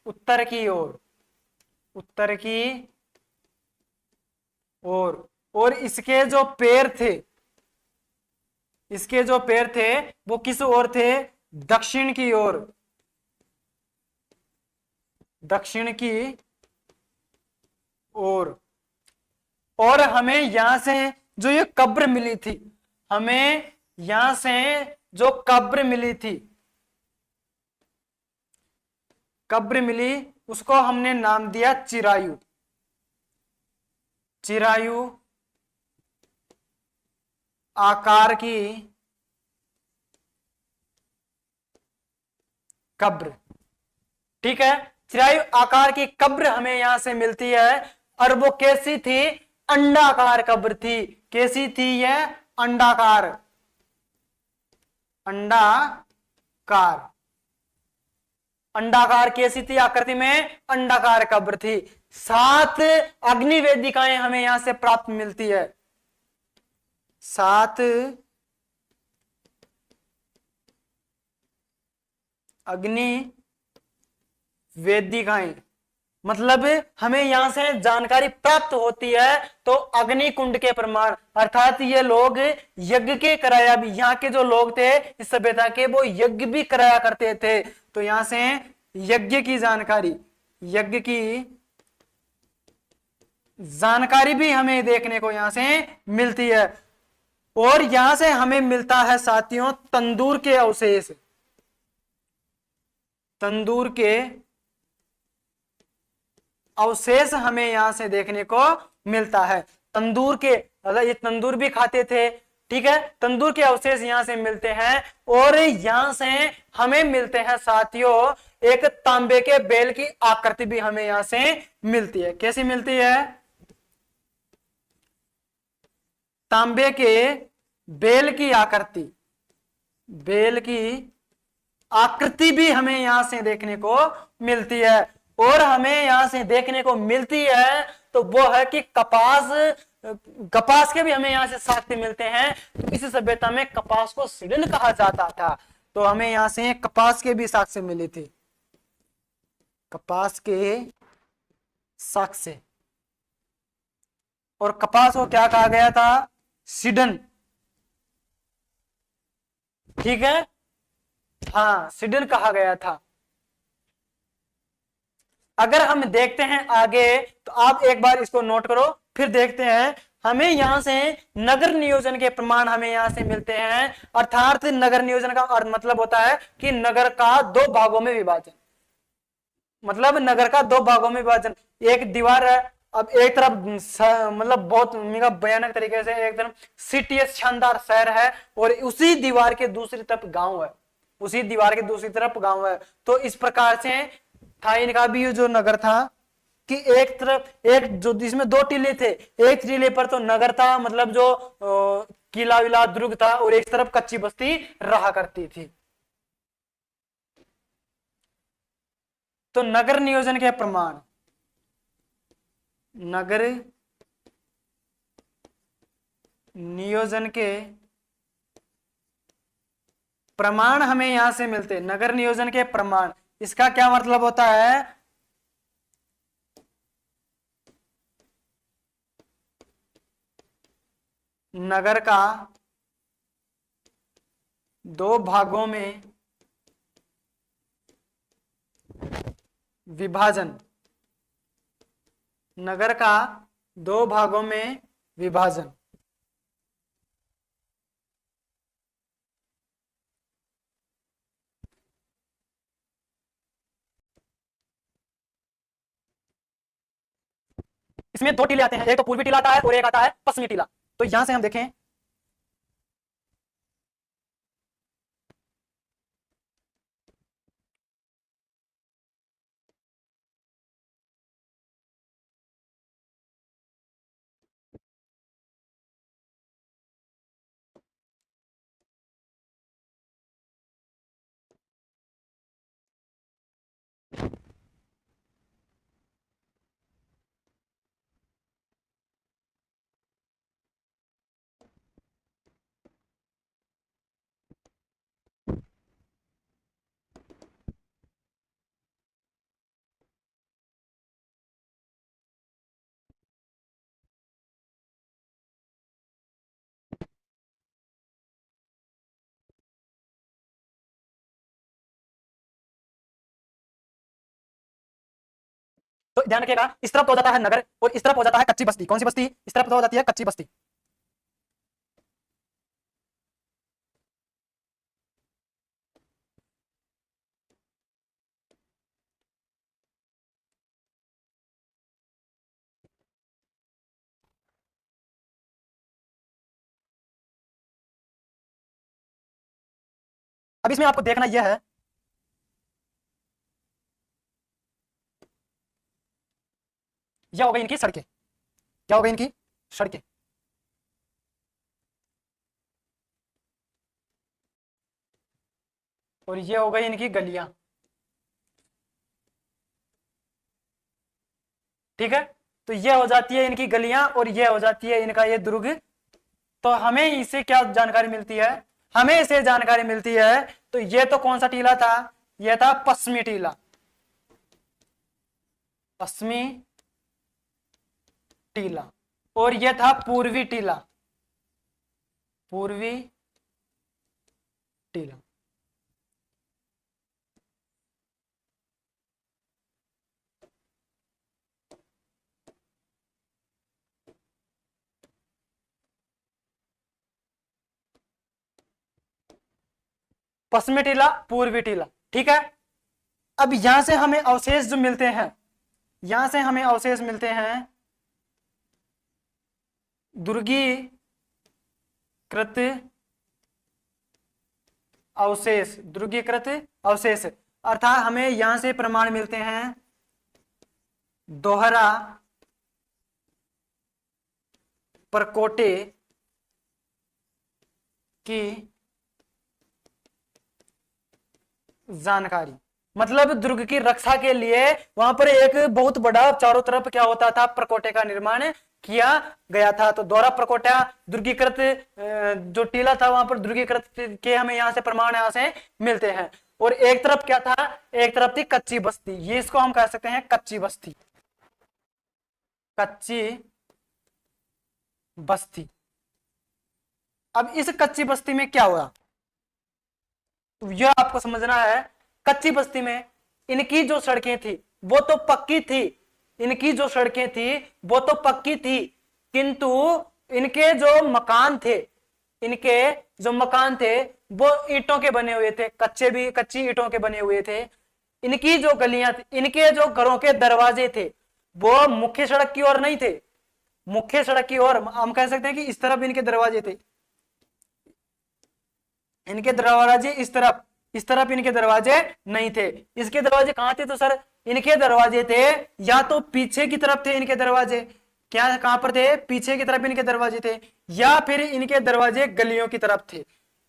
उत्तर की ओर। और इसके जो पैर थे वो किस ओर थे? दक्षिण की ओर। दक्षिण की ओर। और हमें यहां से जो ये कब्र मिली थी, हमें यहां से जो कब्र मिली थी, कब्र मिली, उसको हमने नाम दिया चिरायु। चिरायु आकार की कब्र। ठीक है, चिरायु आकार की कब्र हमें यहां से मिलती है। और वो कैसी थी? अंडाकार कब्र थी। कैसी थी यह? अंडाकार। अंडाकार। अंडाकार कैसी थी आकृति में? अंडाकार कब्र थी। 7 अग्नि वेदिकाएं हमें यहां से प्राप्त मिलती है। 7 अग्नि वेदिकाएं, मतलब हमें यहां से जानकारी प्राप्त होती है। तो अग्नि कुंड के प्रमाण, अर्थात ये लोग यज्ञ के कराया भी, यहाँ के जो लोग थे इस सभ्यता के, वो यज्ञ भी कराया करते थे। तो यहां से यज्ञ की जानकारी, यज्ञ की जानकारी भी हमें देखने को यहां से मिलती है। और यहां से हमें मिलता है साथियों तंदूर के अवशेष। तंदूर के अवशेष हमें यहां से देखने को मिलता है। तंदूर के, मतलब ये तंदूर भी खाते थे। ठीक है, तंदूर के अवशेष यहां से मिलते हैं। और यहां से हमें मिलते हैं साथियों एक तांबे के बेल की आकृति भी हमें यहां से मिलती है। कैसी मिलती है? तांबे के बेल की आकृति, बेल की आकृति भी हमें यहां से देखने को मिलती है। और हमें यहां से देखने को मिलती है तो वो है कि कपास, कपास के भी हमें यहां से साक्ष्य मिलते हैं। तो इस सभ्यता में कपास को सिडन कहा जाता था। तो हमें यहां से कपास के भी साक्ष्य मिले थे। कपास के साक्ष्य। और कपास को क्या कहा गया था? सिडन। ठीक है, हाँ सिडन कहा गया था। अगर हम देखते हैं आगे, तो आप एक बार इसको नोट करो, फिर देखते हैं। हमें यहां से नगर नियोजन के प्रमाण हमें यहां से मिलते हैं। अर्थात नगर नियोजन का अर्थ मतलब होता है कि नगर का 2 भागों में विभाजन। मतलब नगर का 2 भागों में विभाजन। एक दीवार है, अब एक तरफ मतलब बहुत भयानक तरीके से एक तरफ सिटी है, शानदार शहर है, और उसी दीवार के दूसरी तरफ गांव है। उसी दीवार के दूसरी तरफ गांव है। तो इस प्रकार से था इनका भी जो नगर था कि एक तरफ एक जो जिसमें 2 टीले थे। एक टीले पर तो नगर था, मतलब जो किला विला दुर्ग था, और एक तरफ कच्ची बस्ती रहा करती थी। तो नगर नियोजन के प्रमाण, नगर नियोजन के प्रमाण हमें यहां से मिलते। नगर नियोजन के प्रमाण, इसका क्या मतलब होता है? नगर का 2 भागों में विभाजन। नगर का 2 भागों में विभाजन। इसमें 2 टीले आते हैं, एक तो पूर्वी टीला आता है और एक आता है पश्चिमी टीला। तो यहां से हम देखें, तो ध्यान रखिएगा, इस तरफ तो हो जाता है नगर और इस तरफ हो जाता है कच्ची बस्ती। कौन सी बस्ती? इस तरफ तो हो जाती है कच्ची बस्ती। अब इसमें आपको देखना यह है, यह हो गई इनकी सड़कें। क्या हो गई इनकी सड़कें? और ये हो गई इनकी गलियां। ठीक है, तो ये हो जाती है इनकी गलियां और ये हो जाती है इनका ये दुर्ग। तो हमें इससे क्या जानकारी मिलती है? हमें इसे जानकारी मिलती है, तो ये तो कौन सा टीला था? ये था पश्चिमी टीला। पश्चिमी टीला। और ये था पूर्वी टीला। पूर्वी टीला। पश्चिमी टीला, पूर्वी टीला। ठीक है, अब यहां से हमें अवशेष जो मिलते हैं, यहां से हमें अवशेष मिलते हैं दुर्गीकृत अवशेष। दुर्गीकृत अवशेष अर्थात हमें यहां से प्रमाण मिलते हैं दोहरा परकोटे की जानकारी। मतलब दुर्ग की रक्षा के लिए वहां पर एक बहुत बड़ा चारों तरफ क्या होता था, प्रकोटे का निर्माण किया गया था। तो दोहरा प्रकोटा दुर्गीकृत जो टीला था वहां पर दुर्गीकृत के हमें यहां से प्रमाण यहां से मिलते हैं। और एक तरफ क्या था? एक तरफ थी कच्ची बस्ती। ये इसको हम कह सकते हैं कच्ची बस्ती। कच्ची बस्ती। अब इस कच्ची बस्ती में क्या हुआ, तो यह आपको समझना है। कच्ची बस्ती में इनकी जो सड़कें थी वो तो पक्की थी। इनकी जो सड़कें थी वो तो पक्की थी, किंतु इनके जो मकान थे, इनके जो मकान थे वो ईंटों के बने हुए थे। कच्ची ईंटों के बने हुए थे। इनकी जो गलियां थी, इनके जो घरों के दरवाजे थे वो मुख्य सड़क की ओर नहीं थे। मुख्य सड़क की ओर हम कह सकते हैं कि इस तरफ इनके दरवाजे थे। इनके दरवाजे इस तरफ इनके दरवाजे नहीं थे। इसके दरवाजे कहां थे? तो सर इनके दरवाजे थे या तो पीछे की तरफ थे इनके दरवाजे। क्या कहां पर थे? पीछे की तरफ इनके दरवाजे थे, या फिर इनके दरवाजे गलियों की तरफ थे।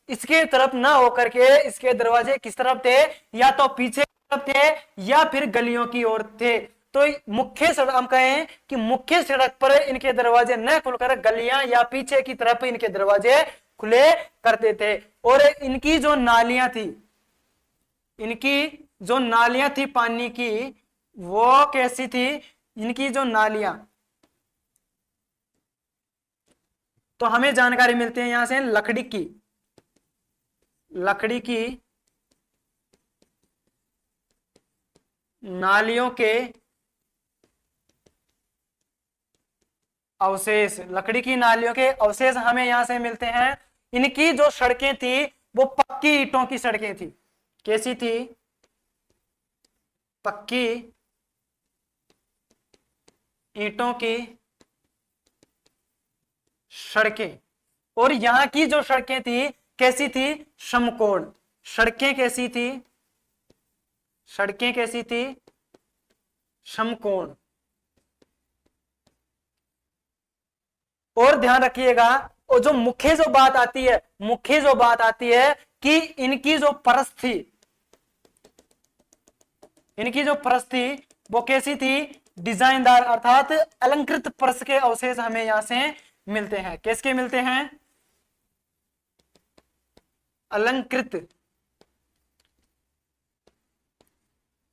इसके तरफ ना होकर के इसके दरवाजे किस तरफ थे? या तो पीछे की तरफ थे या फिर गलियों की ओर थे। तो मुख्य सड़क हम कहें कि मुख्य सड़क पर इनके दरवाजे न खुलकर गलियां या पीछे की तरफ इनके दरवाजे खुले करते थे। और इनकी जो नालियां थी, इनकी जो नालियां थी पानी की, वो कैसी थी? इनकी जो नालियां, तो हमें जानकारी मिलती है यहां से लकड़ी की नालियों के अवशेष। लकड़ी की नालियों के अवशेष हमें यहां से मिलते हैं। इनकी जो सड़कें थी वो पक्की ईंटों की सड़कें थी। कैसी थी? पक्की ईंटों की सड़कें। और यहां की जो सड़कें थी कैसी थी? समकोण। सड़कें कैसी थी? सड़कें कैसी थी? समकोण। और ध्यान रखिएगा, और जो मुख्य जो बात आती है, मुख्य जो बात आती है कि इनकी जो परस थी, इनकी जो परस थी वो कैसी थी? डिजाइनदार अर्थात अलंकृत परस के अवशेष हमें यहां से मिलते हैं। किसके मिलते हैं? अलंकृत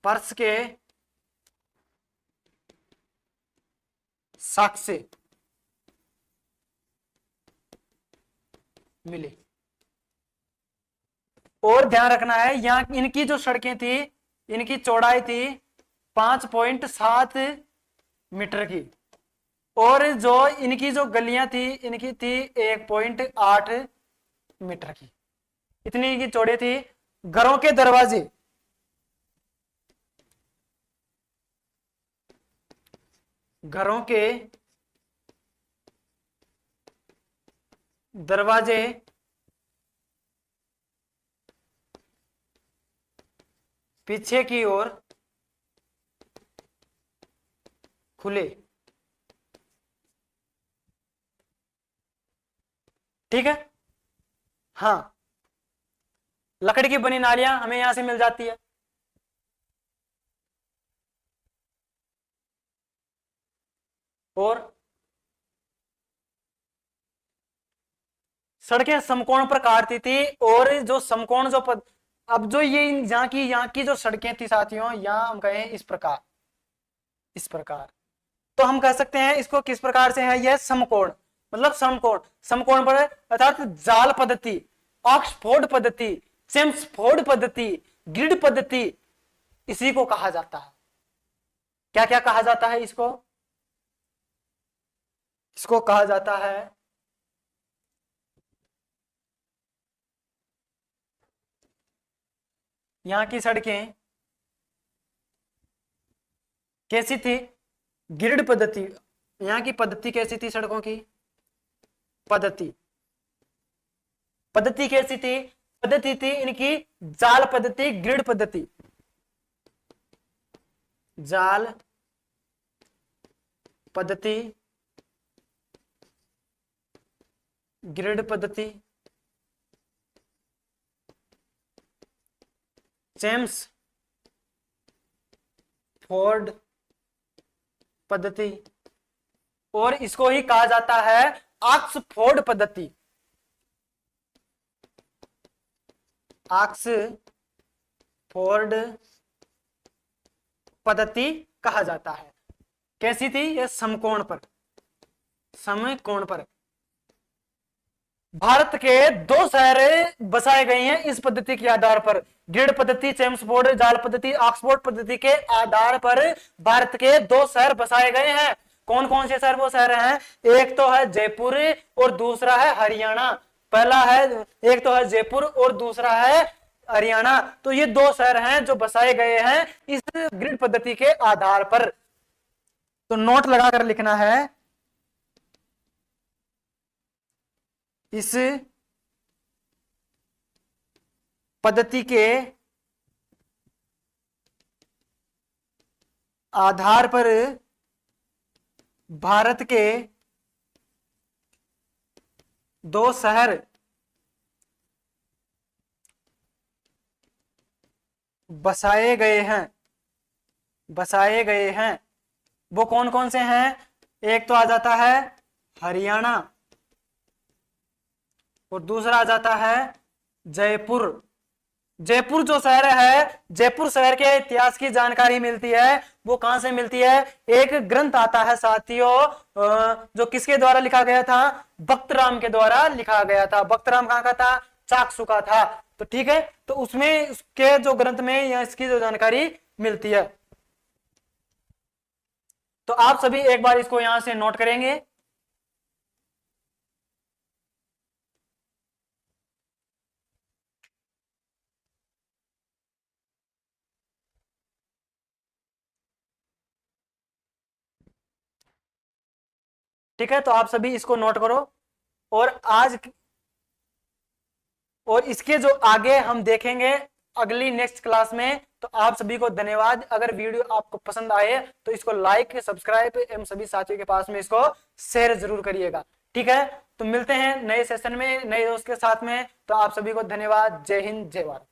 परस के साक्ष्य मिले। और ध्यान रखना है, यहां इनकी जो सड़कें थी, इनकी चौड़ाई थी 5.7 मीटर की, और जो इनकी जो गलियां थी इनकी थी 1.8 मीटर की। इतनी की चौड़े थी। घरों के दरवाजे, घरों के दरवाजे पीछे की ओर खुले। ठीक है। हाँ, लकड़ी की बनी नालियां हमें यहां से मिल जाती है। और सड़कें समकोण पर काटती थी, और जो समकोण जो अब जो ये यहाँ की जो सड़कें थी साथियों, यहाँ हम कहें इस प्रकार, इस प्रकार, तो हम कह सकते हैं इसको किस प्रकार से है, यह समकोण, मतलब समकोण, समकोण पर अर्थात जाल पद्धति, ऑक्सफोर्ड पद्धति, चेम्सफोर्ड पद्धति, ग्रिड पद्धति, इसी को कहा जाता है। क्या क्या कहा जाता है इसको? इसको कहा जाता है यहां की सड़कें कैसी थी? ग्रिड पद्धति। यहां की पद्धति कैसी थी? सड़कों की पद्धति, पद्धति कैसी थी? पद्धति थी इनकी जाल पद्धति, ग्रिड पद्धति, जाल पद्धति, ग्रिड पद्धति, जेम्स फोर्ड पद्धति, और इसको ही कहा जाता है ऑक्सफोर्ड पद्धति, ऑक्सफोर्ड पद्धति कहा जाता है। कैसी थी? यह समकोण पर, समकोण पर। भारत के 2 शहर बसाए गए हैं इस पद्धति के आधार पर, ग्रिड पद्धति, चेम्सफोर्ड जाल पद्धति, ऑक्सफोर्ड पद्धति के आधार पर भारत के 2 शहर बसाए गए हैं। कौन कौन से शहर? वो शहर हैं, एक तो है जयपुर और दूसरा है हरियाणा। पहला है, एक तो है जयपुर और दूसरा है हरियाणा। तो ये 2 शहर हैं जो बसाए गए हैं इस ग्रिड पद्धति के आधार पर। तो नोट लगाकर लिखना है, इस पद्धति के आधार पर भारत के 2 शहर बसाए गए हैं, बसाए गए हैं। वो कौन कौन से हैं? एक तो आ जाता है हरियाणा, और दूसरा आ जाता है जयपुर। जयपुर जो शहर है, जयपुर शहर के इतिहास की जानकारी मिलती है। वो कहां से मिलती है? एक ग्रंथ आता है साथियों, जो किसके द्वारा लिखा गया था? बख्तराम के द्वारा लिखा गया था। बख्तराम कहां का था? चाकसू का था। तो ठीक है, तो उसमें उसके जो ग्रंथ में या इसकी जो जानकारी मिलती है, तो आप सभी एक बार इसको यहां से नोट करेंगे। ठीक है, तो आप सभी इसको नोट करो। और आज और इसके जो आगे हम देखेंगे अगली नेक्स्ट क्लास में। तो आप सभी को धन्यवाद। अगर वीडियो आपको पसंद आए तो इसको लाइक, सब्सक्राइब एवं सभी साथियों के पास में इसको शेयर जरूर करिएगा। ठीक है, तो मिलते हैं नए सेशन में नए दोस्त के साथ में। तो आप सभी को धन्यवाद। जय हिंद, जय भारत।